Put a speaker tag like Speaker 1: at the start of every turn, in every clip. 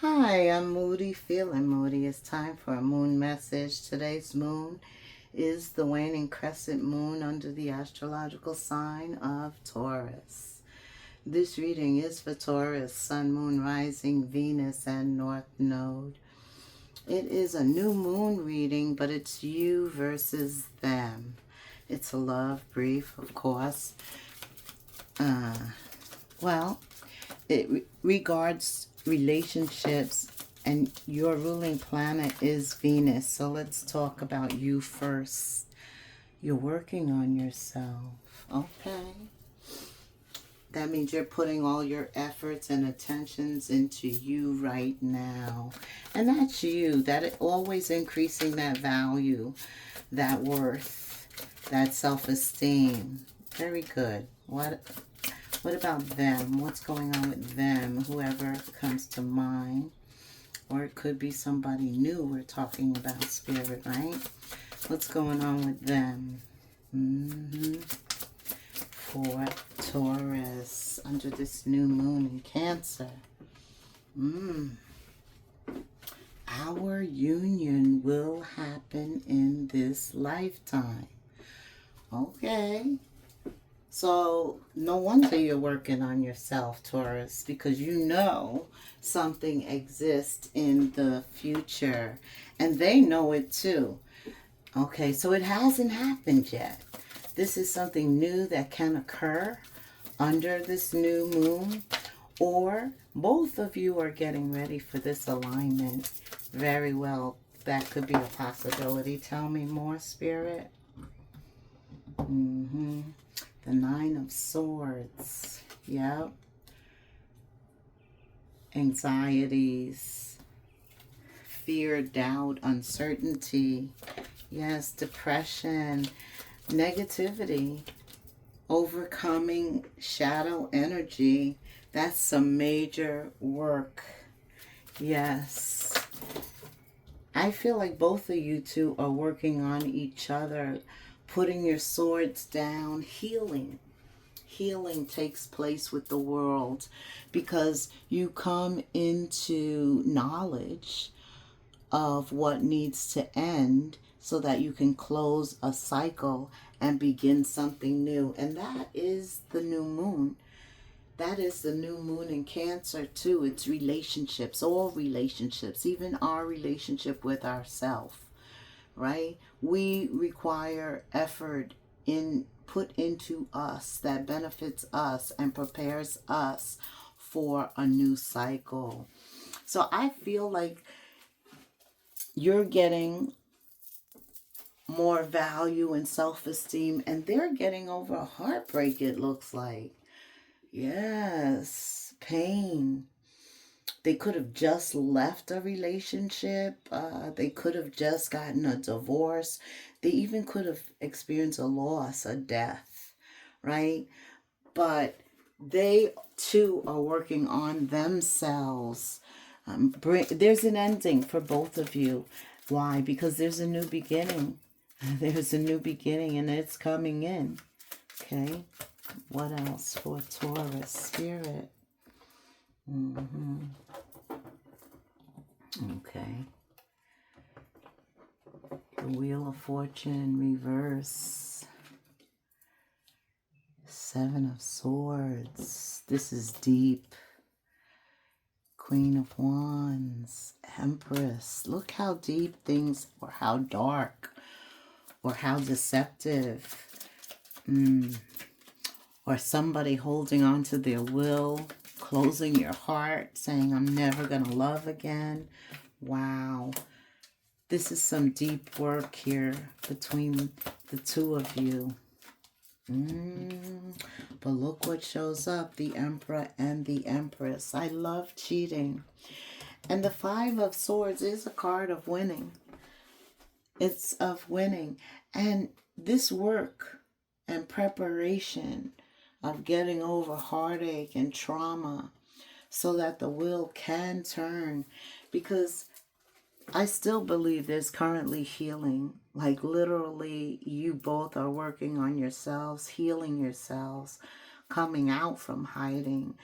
Speaker 1: Hi, I'm Moody, feeling Moody. It's time for a moon message. Today's moon is the waning crescent moon under the astrological sign of Taurus. This reading is for Taurus, Sun, Moon, Rising, Venus, and North Node. It is a new moon reading, but it's you versus them. It's a love brief, of course. Uh, well, it regards relationships, and your ruling planet is Venus. So let's talk about you first. You're working on yourself. Okay. That means you're putting all your efforts and attentions into you right now. And that's you. That always increasing that value, that worth, that self-esteem. Very good. What about them? What's going on with them? Whoever comes to mind. Or it could be somebody new we're talking about, Spirit, right? What's going on with them? For Taurus, under this new moon in Cancer. Our union will happen in this lifetime. Okay. So no wonder you're working on yourself, Taurus, because you know something exists in the future. And they know it too. Okay, so it hasn't happened yet. This is something new that can occur under this new moon. Or both of you are getting ready for this alignment. Very well, that could be a possibility. Tell me more, Spirit. The Nine of Swords. Yep. Anxieties, fear, doubt, uncertainty. Yes, depression, negativity, overcoming shadow energy. That's some major work. Yes. I feel like both of you two are working on each other, putting your swords down, healing. Healing takes place with the world because you come into knowledge of what needs to end so that you can close a cycle and begin something new. And that is the new moon. That is the new moon in Cancer too. It's relationships, all relationships, even our relationship with ourselves, right? We require effort put into us that benefits us and prepares us for a new cycle. So I feel like you're getting more value and self-esteem, and they're getting over a heartbreak, it looks like. Yes, pain. They could have just left a relationship. They could have just gotten a divorce. They even could have experienced a loss, a death, right? But they too are working on themselves. There's an ending for both of you. Why? Because there's a new beginning. There's a new beginning and it's coming in. Okay. What else for Taurus Spirit? Okay. The Wheel of Fortune in reverse. Seven of Swords. This is deep. Queen of Wands. Empress. Look how deep things, or how dark, or how deceptive. Or somebody holding on to their will, closing your heart, saying, I'm never going to love again. Wow. This is some deep work here between the two of you. But look what shows up, the Emperor and the Empress. I love cheating. And the Five of Swords is a card of winning. It's of winning. And this work and preparation of getting over heartache and trauma so that the will can turn, because I still believe there's currently healing. Like literally you both are working on yourselves, healing yourselves, coming out from hiding,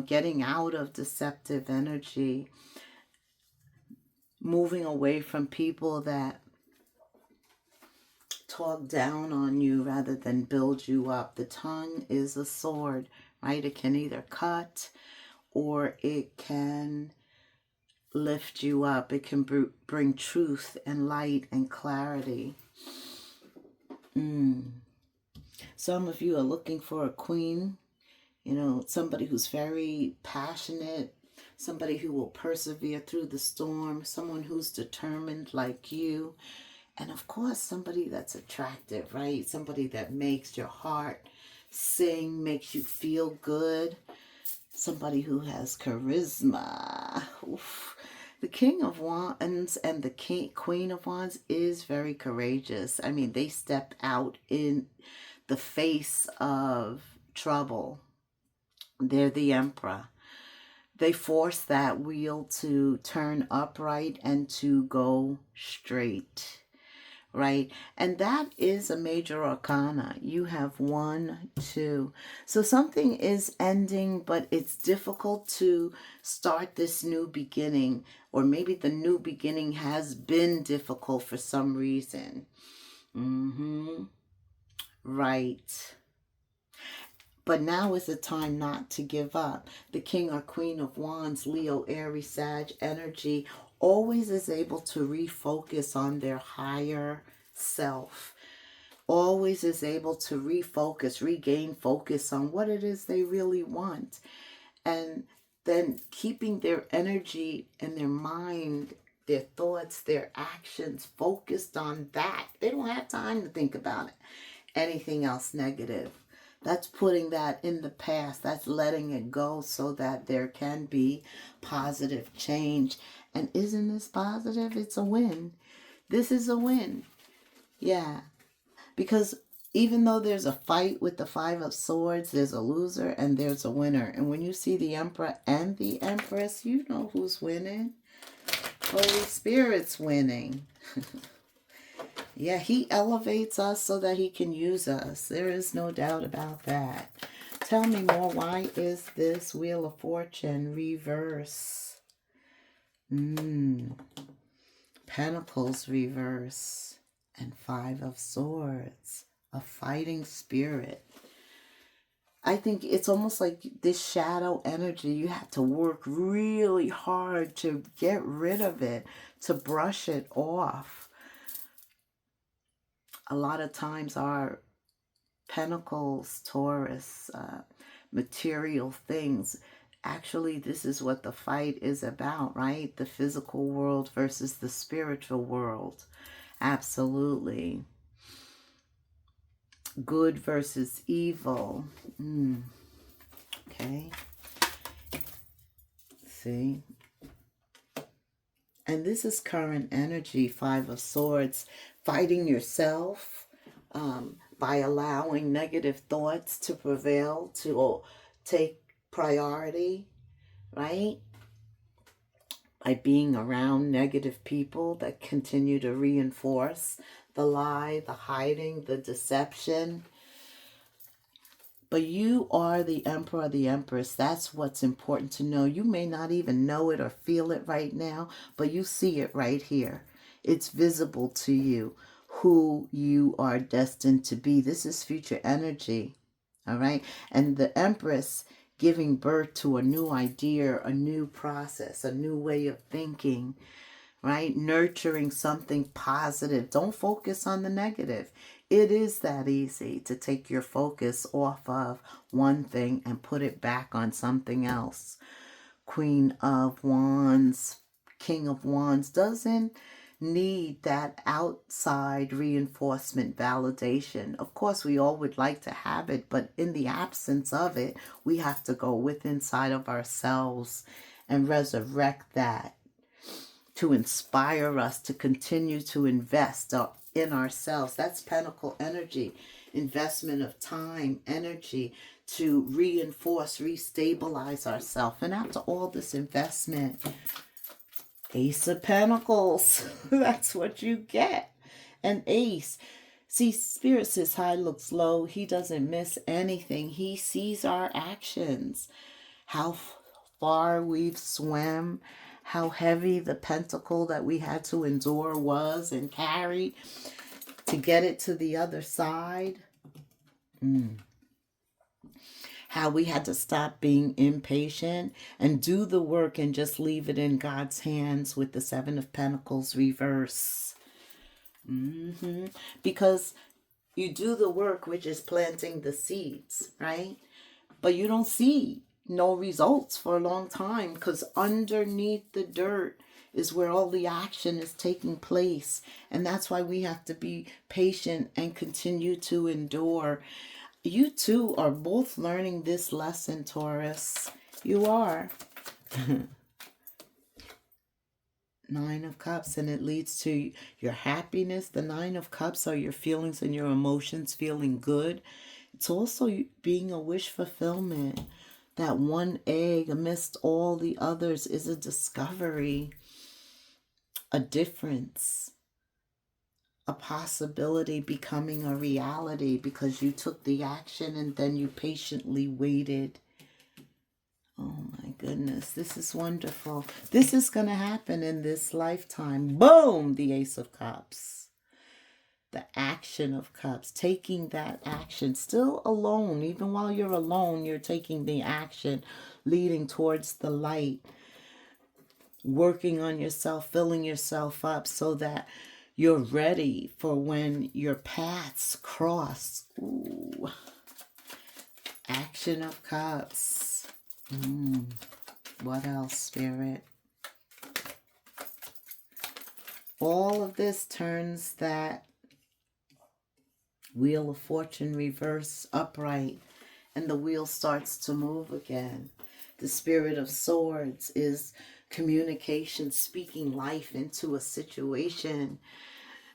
Speaker 1: getting out of deceptive energy, moving away from people that talk down on you rather than build you up. The tongue is a sword, right? It can either cut or it can lift you up. It can bring truth and light and clarity. Some of you are looking for a queen, somebody who's very passionate, somebody who will persevere through the storm, someone who's determined like you. And of course, somebody that's attractive, right? Somebody that makes your heart sing, makes you feel good. Somebody who has charisma. Oof. The King of Wands and the Queen of Wands is very courageous. I mean, they step out in the face of trouble. They're the Emperor. They force that wheel to turn upright and to go straight. Right? And that is a major arcana. You have 1, 2. So something is ending, but it's difficult to start this new beginning. Or maybe the new beginning has been difficult for some reason. Right. But now is the time not to give up. The King or Queen of Wands, Leo, Aries, Sag energy always is able to refocus on their higher self. Always is able to refocus, regain focus on what it is they really want. And then keeping their energy and their mind, their thoughts, their actions focused on that. They don't have time to think about it. Anything else negative. That's putting that in the past. That's letting it go so that there can be positive change. And isn't this positive? It's a win. This is a win. Yeah. Because even though there's a fight with the 5 of Swords, there's a loser and there's a winner. And when you see the Emperor and the Empress, you know who's winning. Holy Spirit's winning. Yeah, he elevates us so that he can use us. There is no doubt about that. Tell me more. Why is this Wheel of Fortune reverse? Pentacles reverse. And 5 of Swords. A fighting spirit. I think it's almost like this shadow energy. You have to work really hard to get rid of it, to brush it off. A lot of times our pentacles, Taurus, material things, actually this is what the fight is about, right? The physical world versus the spiritual world. Absolutely. Good versus evil. Okay. See? And this is current energy, 5 of Swords. Fighting yourself by allowing negative thoughts to prevail, to take priority, right? By being around negative people that continue to reinforce the lie, the hiding, the deception. But you are the Emperor, the Empress. That's what's important to know. You may not even know it or feel it right now, but you see it right here. It's visible to you who you are destined to be. This is future energy, all right? And the Empress giving birth to a new idea, a new process, a new way of thinking, right? Nurturing something positive. Don't focus on the negative. It is that easy to take your focus off of one thing and put it back on something else. Queen of Wands, King of Wands doesn't need that outside reinforcement, validation. Of course, we all would like to have it, but in the absence of it, we have to go within inside of ourselves and resurrect that to inspire us to continue to invest in ourselves. That's Pentacle energy, investment of time, energy to reinforce, restabilize ourselves. And after all this investment, Ace of Pentacles, that's what you get. An ace. See, Spirit says high looks low. He doesn't miss anything. He sees our actions. how far we've swam, how heavy the pentacle that we had to endure was and carry to get it to the other side. How we had to stop being impatient and do the work and just leave it in God's hands with the Seven of Pentacles reverse. Because you do the work, which is planting the seeds, right? But you don't see no results for a long time, because underneath the dirt is where all the action is taking place. And that's why we have to be patient and continue to endure. You two are both learning this lesson, Taurus. You are. Nine of Cups, and it leads to your happiness. The Nine of Cups are your feelings and your emotions feeling good. It's also being a wish fulfillment. That one egg amidst all the others is a discovery, a difference, a possibility becoming a reality because you took the action and then you patiently waited. Oh my goodness, this is wonderful. This is going to happen in this lifetime. Boom, the Ace of Cups. The action of Cups, taking that action, still alone. Even while you're alone, you're taking the action, leading towards the light, working on yourself, filling yourself up so that you're ready for when your paths cross. Ooh. Action of Cups. What else, Spirit? All of this turns that Wheel of Fortune reverse upright, and the wheel starts to move again. The Spirit of Swords is communication, speaking life into a situation.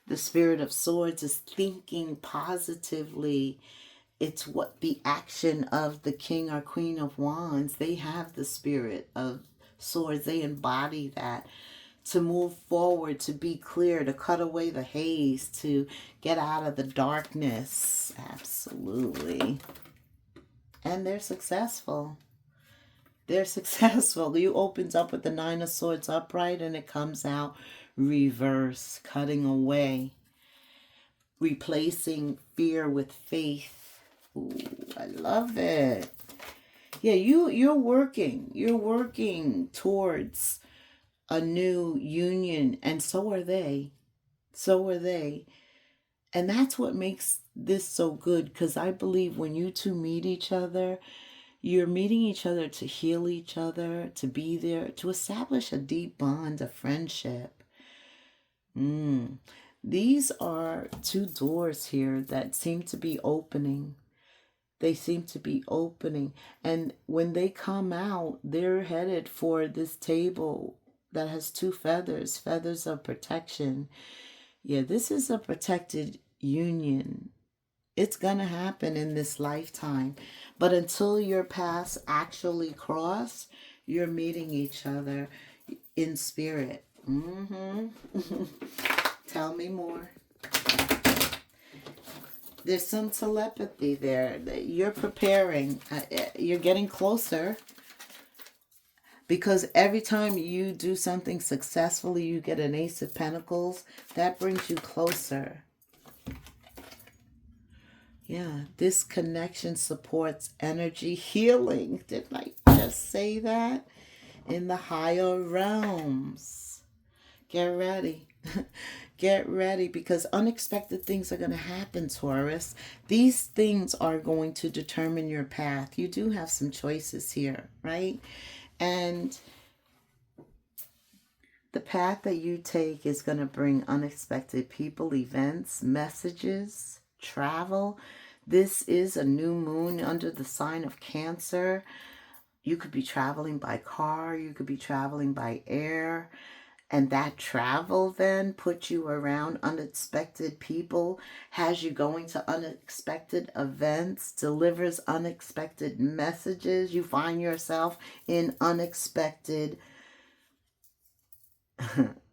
Speaker 1: The Spirit of Swords is thinking positively. It's what the action of the King or Queen of Wands. They have the Spirit of Swords. They embody that. To move forward, to be clear, to cut away the haze, to get out of the darkness. Absolutely. And they're successful. They're successful. You opens up with the Nine of Swords upright and it comes out reverse, cutting away, replacing fear with faith. Ooh, I love it. Yeah, you're working towards a new union, and so are they. And that's what makes this so good, because I believe when you two meet each other, you're meeting each other to heal each other, to be there, to establish a deep bond of friendship. These are two doors here that seem to be opening. They seem to be opening. And when they come out, they're headed for this table that has two feathers, feathers of protection. Yeah, this is a protected union. It's going to happen in this lifetime. But until your paths actually cross, you're meeting each other in spirit. Tell me more. There's some telepathy there. You're preparing. You're getting closer. Because every time you do something successfully, you get an Ace of Pentacles. That brings you closer. Yeah, this connection supports energy healing. Didn't I just say that? In the higher realms. Get ready. Get ready, because unexpected things are going to happen, Taurus. These things are going to determine your path. You do have some choices here, right? And the path that you take is going to bring unexpected people, events, messages, travel. This is a new moon under the sign of Cancer. You could be traveling by car. You could be traveling by air. And that travel then puts you around unexpected people, has you going to unexpected events, delivers unexpected messages. You find yourself in unexpected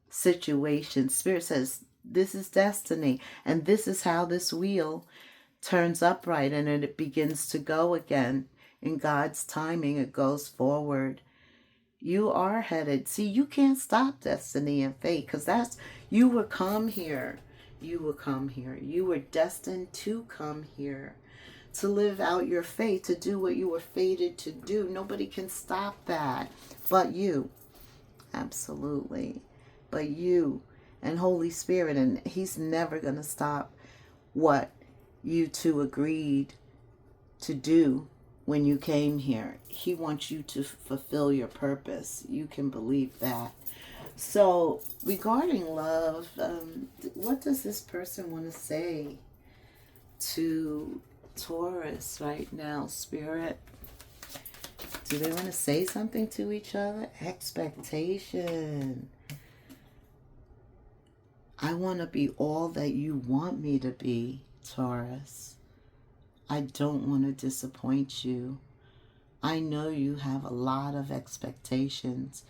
Speaker 1: situations. Spirit says this is destiny, and this is how this wheel turns upright and it begins to go again. In God's timing, it goes forward. You are headed. See, you can't stop destiny and fate, because you were come here. You will come here. You were destined to come here, to live out your fate, to do what you were fated to do. Nobody can stop that but you. Absolutely. But you and Holy Spirit. And He's never going to stop what you two agreed to do when you came here. He wants you to fulfill your purpose. You can believe that. So, regarding love, what does this person want to say to Taurus right now, Spirit? Do they want to say something to each other? Expectation. I want to be all that you want me to be, Taurus. I don't want to disappoint you. I know you have a lot of expectations,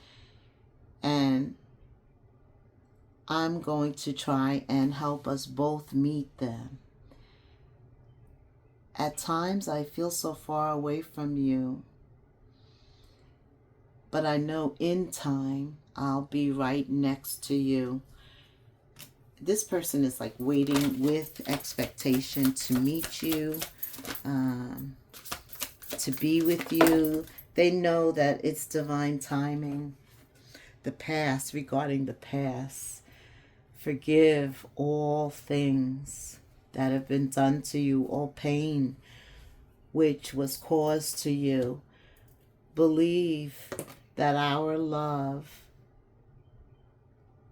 Speaker 1: and I'm going to try and help us both meet them. At times, I feel so far away from you, but I know in time, I'll be right next to you. This person is like waiting with expectation to meet you, to be with you. They know that it's divine timing. The past, regarding the past, forgive all things that have been done to you, all pain which was caused to you. Believe that our love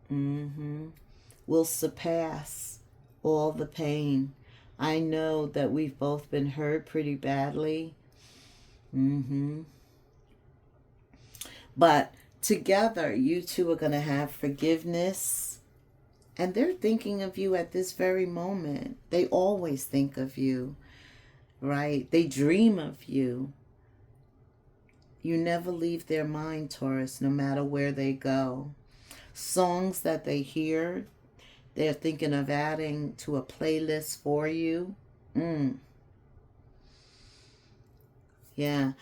Speaker 1: will surpass all the pain. I know that we've both been hurt pretty badly. But together, you two are going to have forgiveness. And they're thinking of you at this very moment. They always think of you, right? They dream of you. You never leave their mind, Taurus, no matter where they go. Songs that they hear, they're thinking of adding to a playlist for you. Yeah.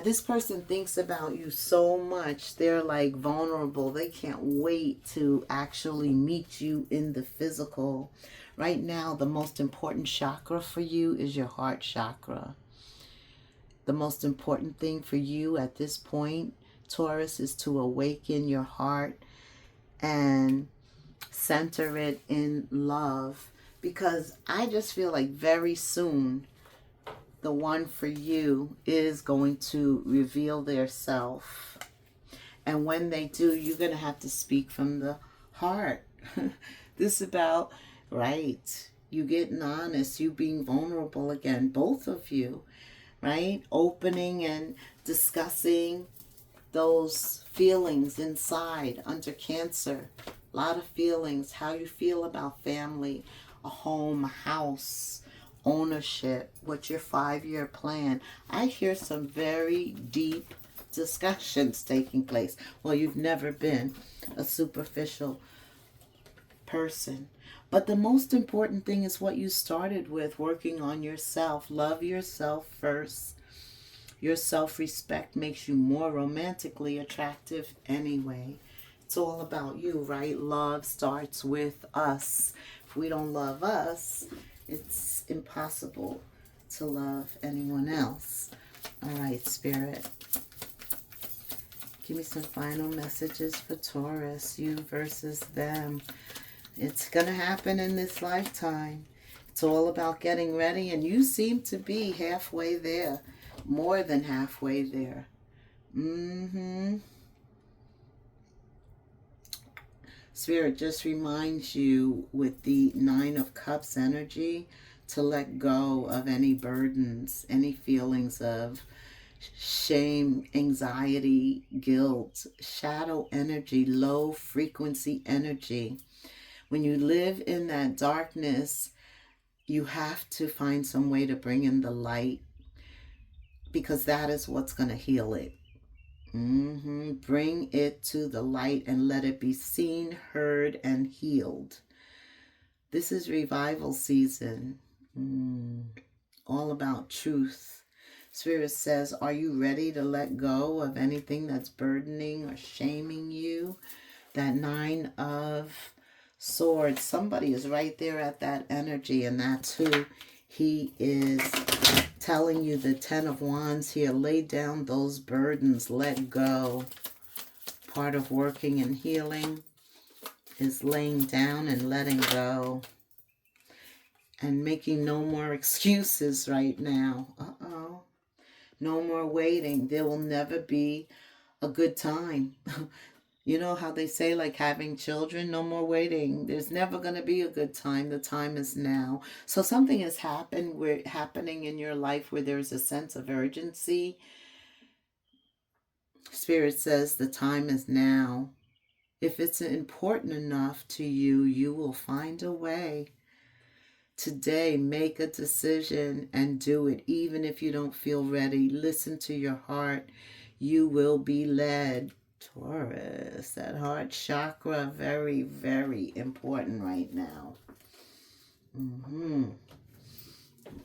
Speaker 1: This person thinks about you so much. They're like vulnerable. They can't wait to actually meet you in the physical. Right now, the most important chakra for you is your heart chakra. The most important thing for you at this point, Taurus, is to awaken your heart and center it in love. Because I just feel like very soon, the one for you is going to reveal their self. And when they do, you're going to have to speak from the heart. This is about, right, you getting honest, you being vulnerable again, both of you, right? Opening and discussing those feelings inside under Cancer. A lot of feelings, how you feel about family, a home, a house, ownership, what's your 5-year plan. I hear some very deep discussions taking place. Well, you've never been a superficial person. But the most important thing is what you started with, working on yourself. Love yourself first. Your self-respect makes you more romantically attractive anyway. It's all about you, right? Love starts with us. If we don't love us, it's impossible to love anyone else. All right, Spirit. Give me some final messages for Taurus, you versus them. It's going to happen in this lifetime. It's all about getting ready, and you seem to be halfway there. More than halfway there. Spirit just reminds you with the 9 of Cups energy to let go of any burdens, any feelings of shame, anxiety, guilt, shadow energy, low frequency energy. When you live in that darkness, you have to find some way to bring in the light, because that is what's going to heal it. Bring it to the light and let it be seen, heard, and healed. This is revival season. All about truth. Spirit says, are you ready to let go of anything that's burdening or shaming you? That Nine of Swords. Somebody is right there at that energy, and that's who he is telling you. The Ten of Wands here. Lay down those burdens. Let go. Part of working and healing is laying down and letting go. And making no more excuses right now. Uh-oh. No more waiting. There will never be a good time. You know how they say, like having children, no more waiting. There's never going to be a good time. The time is now. So something has happening in your life where there's a sense of urgency. Spirit says the time is now. If it's important enough to you, you will find a way. Today, make a decision and do it, even if you don't feel ready. Listen to your heart. You will be led. Taurus, that heart chakra, very, very important right now.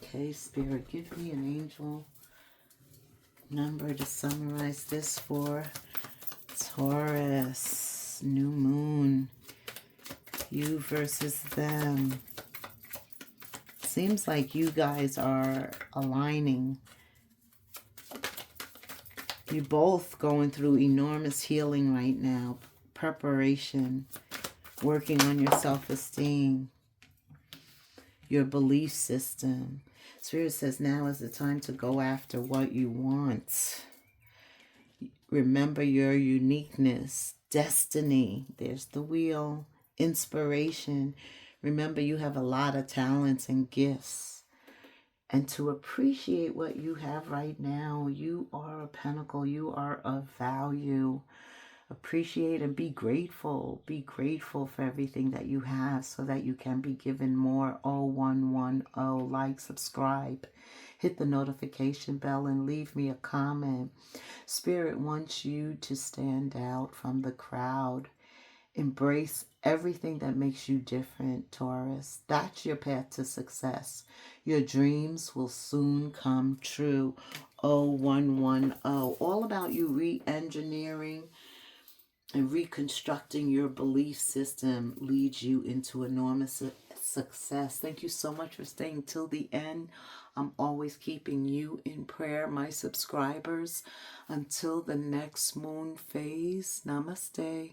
Speaker 1: Okay, Spirit, give me an angel number to summarize this for Taurus. New moon. You versus them. Seems like you guys are aligning. You're both going through enormous healing right now. Preparation. Working on your self-esteem. Your belief system. Spirit says now is the time to go after what you want. Remember your uniqueness. Destiny. There's the wheel. Inspiration. Remember, you have a lot of talents and gifts. And to appreciate what you have right now, you are a pinnacle. You are of value. Appreciate and be grateful. Be grateful for everything that you have so that you can be given more. 0110. Like, subscribe. Hit the notification bell and leave me a comment. Spirit wants you to stand out from the crowd. Embrace everything that makes you different, Taurus. That's your path to success. Your dreams will soon come true. 0110. All about you re-engineering and reconstructing your belief system leads you into enormous success. Thank you so much for staying till the end. I'm always keeping you in prayer, my subscribers. Until the next moon phase, namaste.